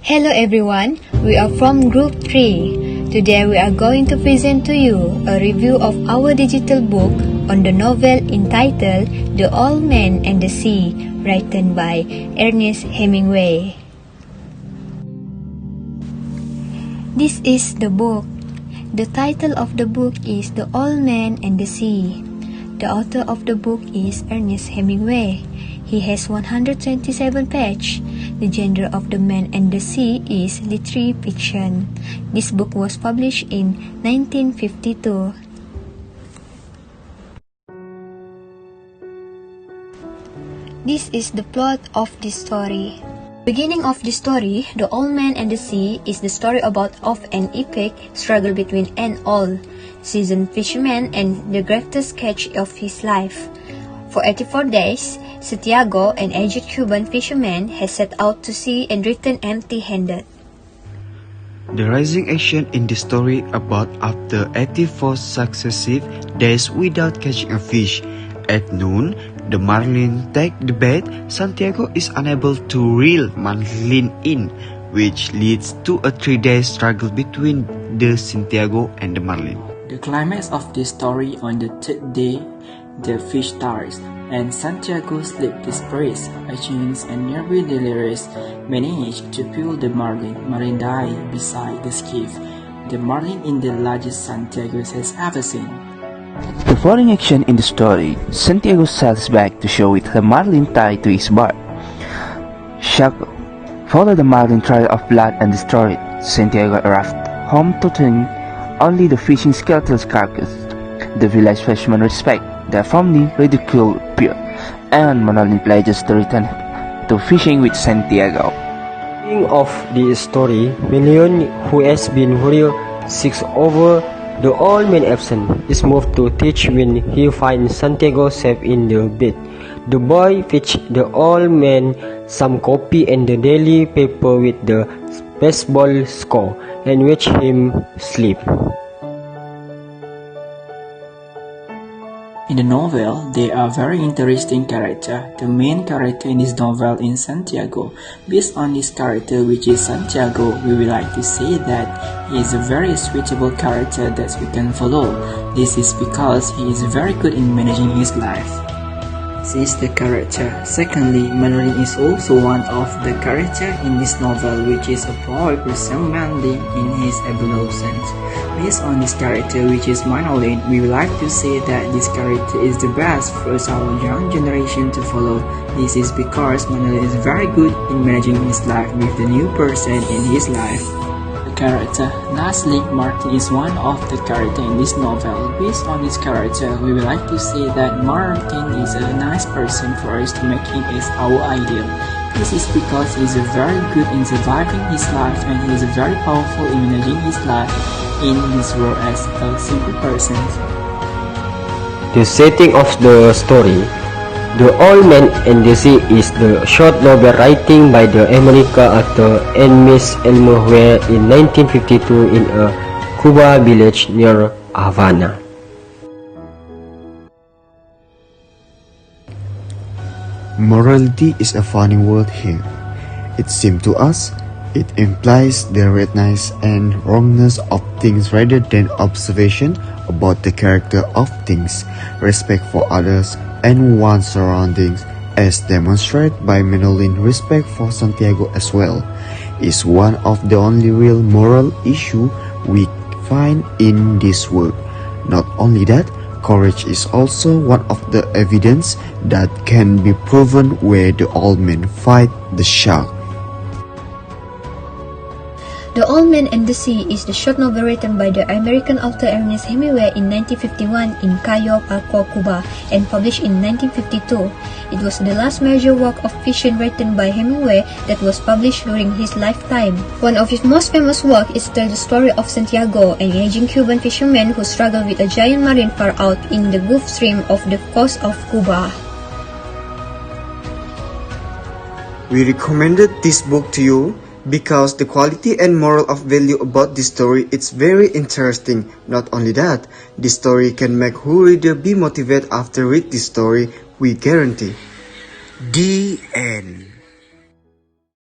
Hello everyone, we are from Group 3. Today we are going to present to you a review of our digital book on the novel entitled The Old Man and the Sea, written by Ernest Hemingway. This is the book. The title of the book is The Old Man and the Sea. The author of the book is Ernest Hemingway. He has 127 pages. The genre of The Man and the Sea is literary fiction. This book was published in 1952. This is the plot of this story. Beginning of the story, The Old Man and the Sea is the story of an epic struggle between an old, seasoned fisherman and the greatest catch of his life. For 84 days, Santiago, an aged Cuban fisherman, has set out to sea and returned empty-handed. The rising action in the story about after 84 successive days without catching a fish. At noon, the marlin take the bait. Santiago is unable to reel marlin in, which leads to a 3-day struggle between the Santiago and the marlin. The climax of this story on the third day, the fish starts, and Santiago sleeps dispersed. A chance and nearly delirious manage to pull the marlin. Marlin dies beside the skiff. The marlin is the largest Santiago has ever seen. The following action in the story, Santiago sails back to shore with the marlin tied to his bark. Shark follow the marlin trail of blood and destroy it. Santiago arrived home to find only the fishing skeleton's carcass. The village fishermen respect their family, ridicule Pierre, and Marlin pledges to return to fishing with Santiago. Beginning of the story, Million, who has been real sick over the old man absent, is moved to teach when he finds Santiago safe in the bed. The boy fetches the old man some coffee and the daily paper with the baseball score and watch him sleep. In the novel, there are very interesting characters. The main character in this novel is Santiago. Based on this character, which is Santiago, we would like to say that he is a very suitable character that we can follow. This is because he is very good in managing his life. This is the character. Secondly, Manolin is also one of the characters in this novel, which is a boy who resembles manly in his adolescence. Based on this character, which is Manolin, we would like to say that this character is the best for our young generation to follow. This is because Manolin is very good in managing his life with the new person in his life. Character. Lastly, Martin is one of the characters in this novel. Based on this character, we would like to say that Martin is a nice person for us to make him as our ideal. This is because he is very good in surviving his life and he is very powerful in managing his life in this world as a simple person. The setting of the story, The Old Man and the Sea, is the short novel written by the American author Ernest Hemingway in 1952 in a Cuba village near Havana. Morality is a funny word here. It seems to us it implies the rightness and wrongness of things rather than observation about the character of things, respect for others and one's surroundings, as demonstrated by Manolin's respect for Santiago as well, is one of the only real moral issue we find in this work. Not only that, courage is also one of the evidence that can be proven where the old man fight the shark. The Old Man and the Sea is the short novel written by the American author Ernest Hemingway in 1951 in Cayo Palco, Cuba, and published in 1952. It was the last major work of fiction written by Hemingway that was published during his lifetime. One of his most famous works is to tell the story of Santiago, an aging Cuban fisherman who struggled with a giant marlin far out in the Gulf Stream off the coast of Cuba. We recommended this book to you because the quality and moral of value about this story is very interesting. Not only that, this story can make who reader be motivated after read this story, we guarantee. The end.